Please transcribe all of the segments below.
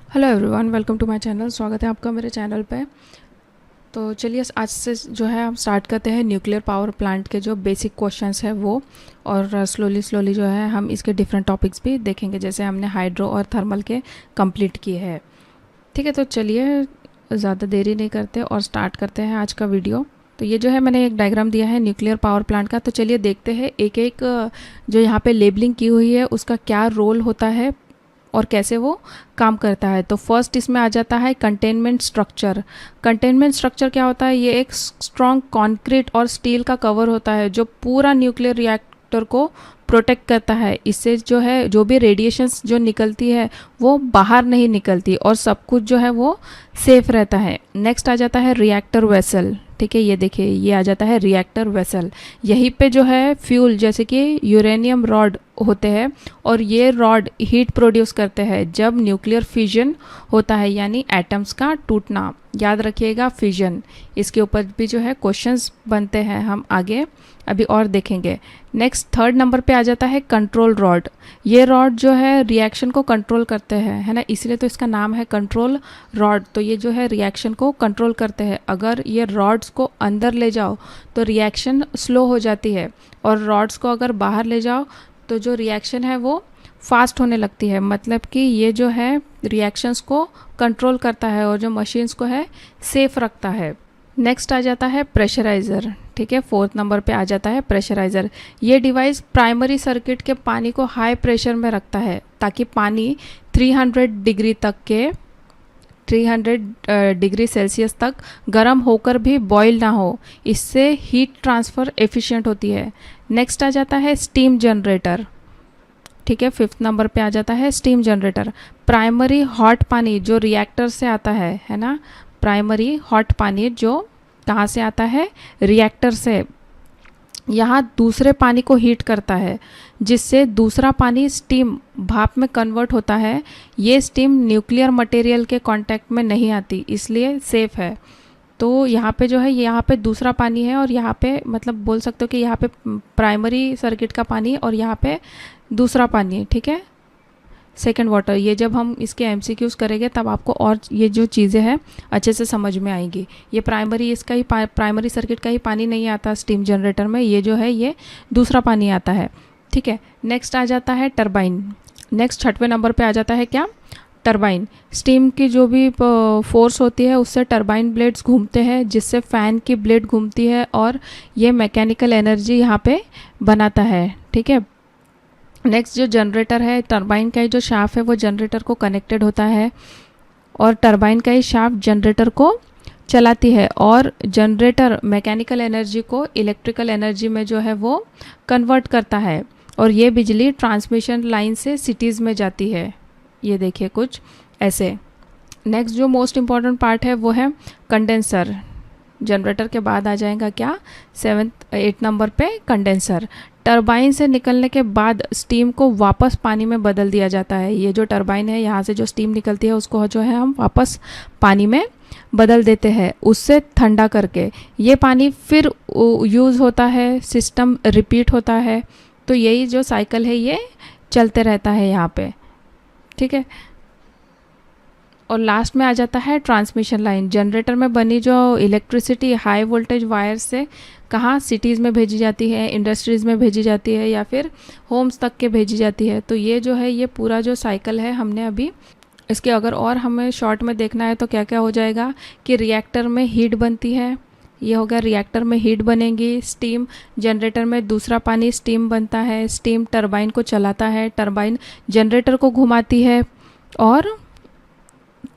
Hello everyone, welcome to my channel. स्वागत है आपका मेरे चैनल पे। तो चलिए आज से जो है हम स्टार्ट करते हैं न्यूक्लियर पावर प्लांट के जो बेसिक क्वेश्चंस है वो, और स्लोली जो है हम इसके डिफरेंट टॉपिक्स भी देखेंगे, जैसे हमने हाइड्रो और थर्मल के कंप्लीट किए हैं। ठीक है, तो चलिए ज़्यादा देरी नहीं करते और स्टार्ट करते हैं आज का वीडियो। तो ये जो है मैंने एक डायग्राम दिया है न्यूक्लियर पावर प्लांट का। तो चलिए देखते हैं एक एक जो यहाँ पे लेबलिंग की हुई है उसका क्या रोल होता है और कैसे वो काम करता है। तो फर्स्ट इसमें आ जाता है कंटेनमेंट स्ट्रक्चर। कंटेनमेंट स्ट्रक्चर क्या होता है? ये एक स्ट्रॉन्ग कंक्रीट और स्टील का कवर होता है जो पूरा न्यूक्लियर रिएक्टर को प्रोटेक्ट करता है। इससे जो है जो भी रेडिएशंस जो निकलती है वो बाहर नहीं निकलती और सब कुछ जो है वो सेफ रहता है। नेक्स्ट आ जाता है रिएक्टर वेसल। ठीक है, ये देखिए ये आ जाता है रिएक्टर वेसल। यहीं पे जो है फ्यूल जैसे कि यूरेनियम रॉड होते हैं और ये रॉड हीट प्रोड्यूस करते हैं जब न्यूक्लियर फिजन होता है, यानी एटम्स का टूटना। याद रखिएगा फिजन, इसके ऊपर भी जो है क्वेश्चंस बनते हैं, हम आगे अभी और देखेंगे। नेक्स्ट थर्ड नंबर पे आ जाता है कंट्रोल रॉड। ये रॉड जो है रिएक्शन को कंट्रोल करते हैं, है ना, इसलिए तो इसका नाम है कंट्रोल रॉड। तो ये जो है रिएक्शन को कंट्रोल करते हैं। अगर ये रॉड्स को अंदर ले जाओ तो रिएक्शन स्लो हो जाती है, और रॉड्स को अगर बाहर ले जाओ तो जो रिएक्शन है वो फास्ट होने लगती है। मतलब कि ये जो है रिएक्शंस को कंट्रोल करता है और जो मशीन्स को है सेफ रखता है। नेक्स्ट आ जाता है प्रेशराइज़र। ठीक है, फोर्थ नंबर पे आ जाता है प्रेशराइज़र। ये डिवाइस प्राइमरी सर्किट के पानी को हाई प्रेशर में रखता है ताकि पानी 300 डिग्री तक के 300 डिग्री सेल्सियस तक गर्म होकर भी बॉईल ना हो। इससे हीट ट्रांसफ़र एफिशिएंट होती है। नेक्स्ट आ जाता है स्टीम जनरेटर। ठीक है, फिफ्थ नंबर पे आ जाता है स्टीम जनरेटर। प्राइमरी हॉट पानी जो रिएक्टर से आता है ना, प्राइमरी हॉट पानी जो कहाँ से आता है? रिएक्टर से। यहाँ दूसरे पानी को हीट करता है जिससे दूसरा पानी स्टीम भाप में कन्वर्ट होता है। ये स्टीम न्यूक्लियर मटेरियल के कांटेक्ट में नहीं आती, इसलिए सेफ है। तो यहाँ पे जो है यहाँ पे दूसरा पानी है और यहाँ पे मतलब बोल सकते हो कि यहाँ पे प्राइमरी सर्किट का पानी और यहाँ पे दूसरा पानी है। ठीक है, सेकंड वाटर। ये जब हम इसके एमसीक्यूज करेंगे तब आपको और ये जो चीज़ें हैं अच्छे से समझ में आएंगी। ये प्राइमरी इसका ही प्राइमरी सर्किट का ही पानी नहीं आता स्टीम जनरेटर में, ये जो है ये दूसरा पानी आता है। ठीक है, नेक्स्ट आ जाता है टरबाइन। नेक्स्ट छठवें नंबर पे आ जाता है क्या? टरबाइन। स्टीम की जो भी फोर्स होती है उससे टरबाइन ब्लेड्स घूमते हैं जिससे फ़ैन की ब्लेड घूमती है और ये मैकेनिकल एनर्जी यहाँ पे बनाता है। ठीक है, नेक्स्ट जो जनरेटर है, टरबाइन का ही जो शाफ्ट है वो जनरेटर को कनेक्टेड होता है और टरबाइन का ही शाफ्ट जनरेटर को चलाती है, और जनरेटर मैकेनिकल एनर्जी को इलेक्ट्रिकल एनर्जी में जो है वो कन्वर्ट करता है, और ये बिजली ट्रांसमिशन लाइन से सिटीज़ में जाती है। ये देखिए कुछ ऐसे। नेक्स्ट जो मोस्ट इम्पॉर्टेंट पार्ट है वो है कंडेंसर। जनरेटर के बाद आ जाएगा क्या? 8 नंबर पे कंडेंसर। टरबाइन से निकलने के बाद स्टीम को वापस पानी में बदल दिया जाता है। ये जो टरबाइन है यहाँ से जो स्टीम निकलती है उसको जो है हम वापस पानी में बदल देते हैं उससे ठंडा करके। ये पानी फिर यूज़ होता है, सिस्टम रिपीट होता है। तो यही जो साइकिल है ये चलते रहता है यहाँ पे। ठीक है, और लास्ट में आ जाता है ट्रांसमिशन लाइन। जनरेटर में बनी जो इलेक्ट्रिसिटी हाई वोल्टेज वायर से कहाँ? सिटीज़ में भेजी जाती है, इंडस्ट्रीज़ में भेजी जाती है, या फिर होम्स तक के भेजी जाती है। तो ये जो है ये पूरा जो साइकिल है हमने अभी इसके अगर और हमें शॉर्ट में देखना है तो क्या क्या हो जाएगा कि रिएक्टर में हीट बनती है। ये हो गया, रिएक्टर में हीट बनेगी। स्टीम जनरेटर में दूसरा पानी स्टीम बनता है। स्टीम टरबाइन को चलाता है, टरबाइन जनरेटर को घुमाती है, और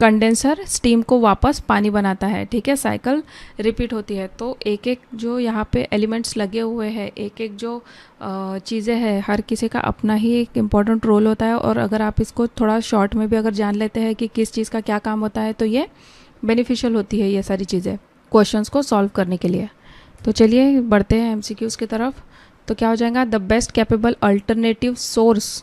कंडेंसर स्टीम को वापस पानी बनाता है। ठीक है, साइकिल रिपीट होती है। तो एक एक जो यहाँ पे एलिमेंट्स लगे हुए हैं, एक एक जो चीज़ें हैं, हर किसी का अपना ही एक इम्पॉर्टेंट रोल होता है, और अगर आप इसको थोड़ा शॉर्ट में भी अगर जान लेते हैं कि किस चीज़ का क्या काम होता है तो ये बेनिफिशियल होती है ये सारी चीज़ें क्वेश्चंस को सॉल्व करने के लिए। तो चलिए बढ़ते हैं एमसीक्यूज़ की तरफ। तो क्या हो जाएगा? The best capable alternative source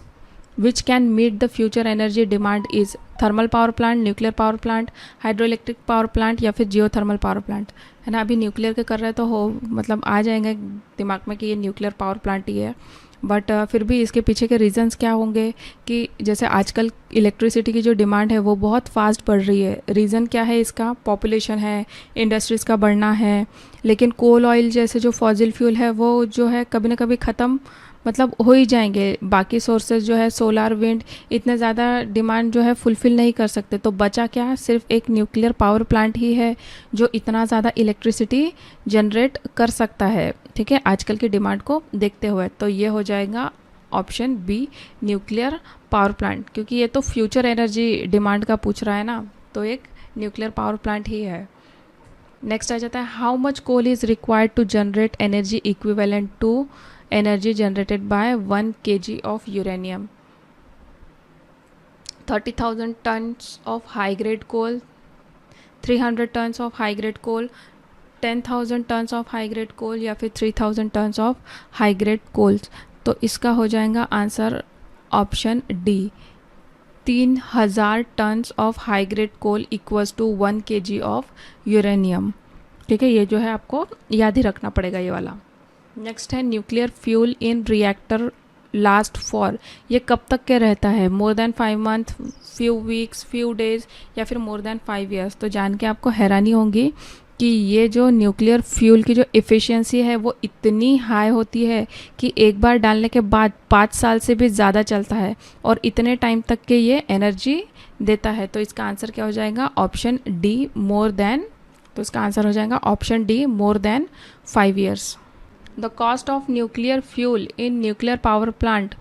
which can meet the future energy demand is thermal power plant, nuclear power plant, hydro electric power plant, या फिर जियोथर्मल पावर प्लांट। है ना, अभी न्यूक्लियर के कर रहे हैं तो हो मतलब आ जाएंगे दिमाग में कि ये न्यूक्लियर पावर प्लांट ही है। बट फिर भी इसके पीछे के रीजंस क्या होंगे कि जैसे आजकल इलेक्ट्रिसिटी की जो डिमांड है वो बहुत फास्ट बढ़ रही है। रीज़न क्या है इसका? पॉपुलेशन है, इंडस्ट्रीज़ का बढ़ना है। लेकिन कोल ऑयल जैसे जो फॉसिल फ्यूल है वो जो है कभी ना कभी ख़त्म मतलब हो ही जाएंगे। बाकी सोर्सेज जो है सोलार, विंड इतने ज़्यादा डिमांड जो है फुलफ़िल नहीं कर सकते। तो बचा क्या? सिर्फ एक न्यूक्लियर पावर प्लांट ही है जो इतना ज़्यादा इलेक्ट्रिसिटी जनरेट कर सकता है, ठीक है, आजकल की डिमांड को देखते हुए। तो ये हो जाएगा option B, nuclear power plant, क्योंकि ये तो फ्यूचर एनर्जी डिमांड का पूछ रहा है ना, तो एक न्यूक्लियर पावर प्लांट ही है। नेक्स्ट आ जाता है, how much coal is required to generate energy equivalent to energy generated by 1 kg of uranium? 30,000 tons of high grade coal, 300 tons of high grade coal, 10,000 tons of high grade coal या फिर 3,000 tons of high grade coals। तो इसका हो जाएगा answer option D, 3,000 tons of high grade coal equals to 1 kg of uranium, ठीक है। ये जो है आपको याद ही रखना पड़ेगा ये वाला। नेक्स्ट है, nuclear fuel in reactor last for, ये कब तक के रहता है? More than 5 month, few weeks, few days या फिर मोर देन 5 ईयर्स। तो जान के आपको हैरानी होगी कि ये जो न्यूक्लियर फ्यूल की जो एफिशिएंसी है वो इतनी हाई होती है कि एक बार डालने के बाद 5 साल से भी ज़्यादा चलता है और इतने टाइम तक के ये एनर्जी देता है। तो इसका आंसर क्या हो जाएगा? Option D, more than. तो इसका आंसर हो जाएगा option D, more than 5 years. The cost of nuclear fuel in nuclear power plant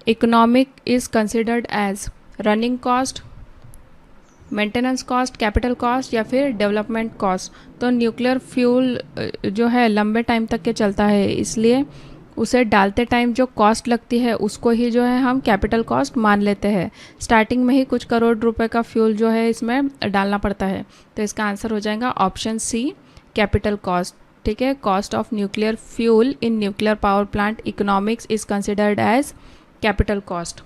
economic is considered as running cost, maintenance cost, capital cost या फिर डेवलपमेंट कॉस्ट। तो nuclear fuel जो है लंबे टाइम तक के चलता है, इसलिए उसे डालते टाइम जो कॉस्ट लगती है उसको ही जो है हम कैपिटल कॉस्ट मान लेते हैं। स्टार्टिंग में ही कुछ करोड़ रुपए का फ्यूल जो है इसमें डालना पड़ता है। तो इसका आंसर हो जाएगा ऑप्शन सी, कैपिटल कॉस्ट, ठीक है। Cost of nuclear fuel in nuclear power plant economics is considered as capital cost.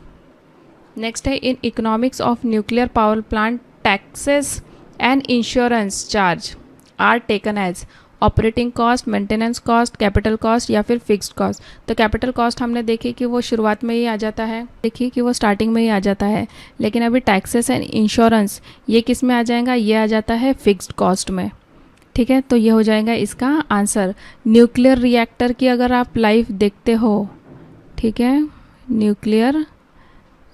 Next है, in economics of nuclear power plant taxes and insurance charge are taken as operating cost, maintenance cost, capital cost या फिर fixed cost. तो capital cost हमने देखी कि वो शुरुआत में ही आ जाता है, देखिए कि वो स्टार्टिंग में ही आ जाता है। लेकिन अभी टैक्सेस एंड इंश्योरेंस ये किस में आ जाएगा? ये आ जाता है फिक्स्ड कॉस्ट में, ठीक है। तो ये हो जाएगा इसका आंसर। न्यूक्लियर रिएक्टर की अगर आप लाइफ देखते हो, ठीक है, न्यूक्लियर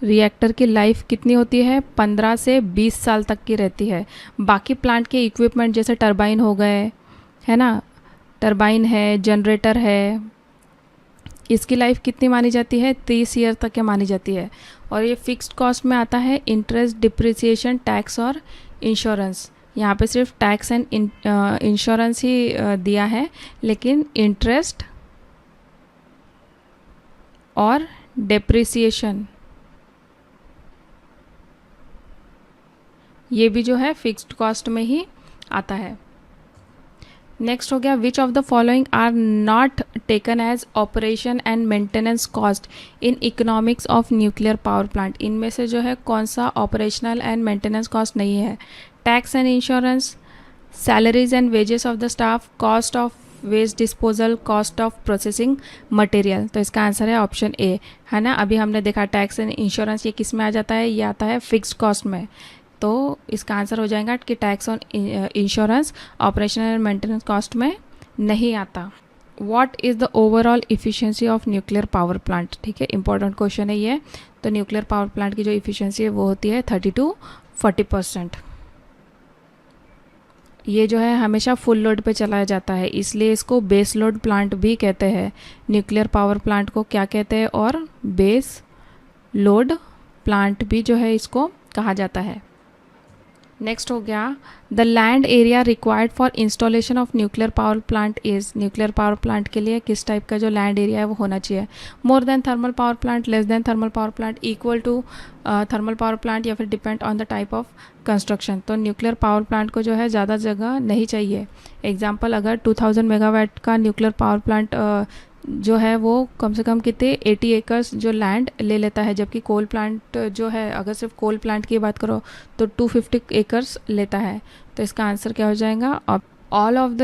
रिएक्टर की लाइफ कितनी होती है? 15 से 20 साल तक की रहती है। बाकी प्लांट के इक्विपमेंट जैसे टरबाइन हो गए, है ना, टरबाइन है, जनरेटर है, इसकी लाइफ कितनी मानी जाती है? 30 ईयर तक के मानी जाती है। और ये फिक्स्ड कॉस्ट में आता है इंटरेस्ट, डिप्रिसिएशन, टैक्स और इंश्योरेंस। यहाँ पे सिर्फ टैक्स एंड इंश्योरेंस ही दिया है, लेकिन इंटरेस्ट और डिप्रिसिएशन ये भी जो है फिक्स्ड कॉस्ट में ही आता है। नेक्स्ट हो गया, which of the following are not taken as operation and maintenance cost in economics of nuclear power plant. इनमें से जो है कौन सा ऑपरेशनल एंड मेंटेनेंस कॉस्ट नहीं है? Tax and insurance, salaries and wages of the staff, cost of waste disposal, cost of processing material. तो इसका आंसर है ऑप्शन ए, है ना। अभी हमने देखा टैक्स एंड इंश्योरेंस ये किस में आ जाता है? ये आता है फिक्स्ड कॉस्ट में। तो इसका आंसर हो जाएगा कि टैक्स और insurance operational and maintenance cost में नहीं आता। What is the overall efficiency of nuclear power plant? ठीक है, इंपॉर्टेंट क्वेश्चन है ये। तो न्यूक्लियर पावर प्लांट की जो इफ़िशियंसी है वो होती है 30 to 40%। ये जो है हमेशा फुल लोड पे चलाया जाता है, इसलिए इसको बेस लोड प्लांट भी कहते हैं। न्यूक्लियर पावर प्लांट को क्या कहते हैं? और बेस लोड प्लांट भी जो है इसको कहा जाता है। नेक्स्ट हो गया, the land area required for installation of nuclear power plant is. Nuclear power plant के लिए किस टाइप का जो लैंड एरिया है वो होना चाहिए? More than thermal power plant, less than thermal power plant, equal to thermal power plant या फिर depend on the type of construction. तो न्यूक्लियर पावर प्लांट को जो है ज़्यादा जगह नहीं चाहिए। एग्जाम्पल, अगर 2000 मेगावाट का न्यूक्लियर पावर प्लांट जो है वो कम से कम कितने 80 एकर्स जो लैंड ले लेता है, जबकि कोल प्लांट जो है अगर सिर्फ कोल प्लांट की बात करो तो 250 एकर्स लेता है। तो इसका आंसर क्या हो जाएगा? All of the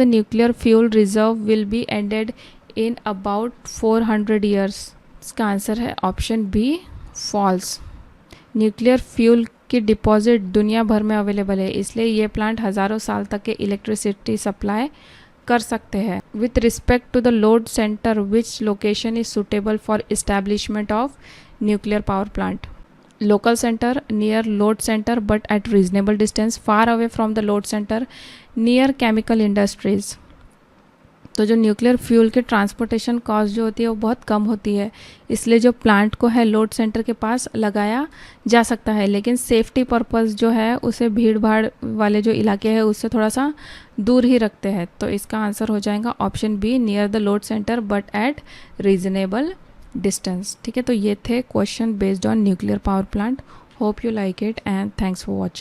nuclear fuel reserve will be ended in about 400 years. इसका आंसर है option B, false. Nuclear fuel की डिपॉजिट दुनिया भर में अवेलेबल है, इसलिए ये प्लांट हज़ारों साल तक के इलेक्ट्रिसिटी सप्लाई कर सकते हैं। With respect to the load centre, which location is suitable for establishment of nuclear power plant? Local centre, near load centre but at reasonable distance, far away from the load centre, near chemical industries. तो जो nuclear fuel के transportation cost जो होती है वो बहुत कम होती है, इसलिए जो प्लांट को है लोड सेंटर के पास लगाया जा सकता है, लेकिन सेफ्टी पर्पस जो है उसे भीड़ भाड़ वाले जो इलाके हैं उससे थोड़ा सा दूर ही रखते हैं। तो इसका आंसर हो जाएगा option B, near the load centre but at reasonable distance. ठीक है, तो ये थे question based on nuclear power plant. Hope you like it and thanks for watching.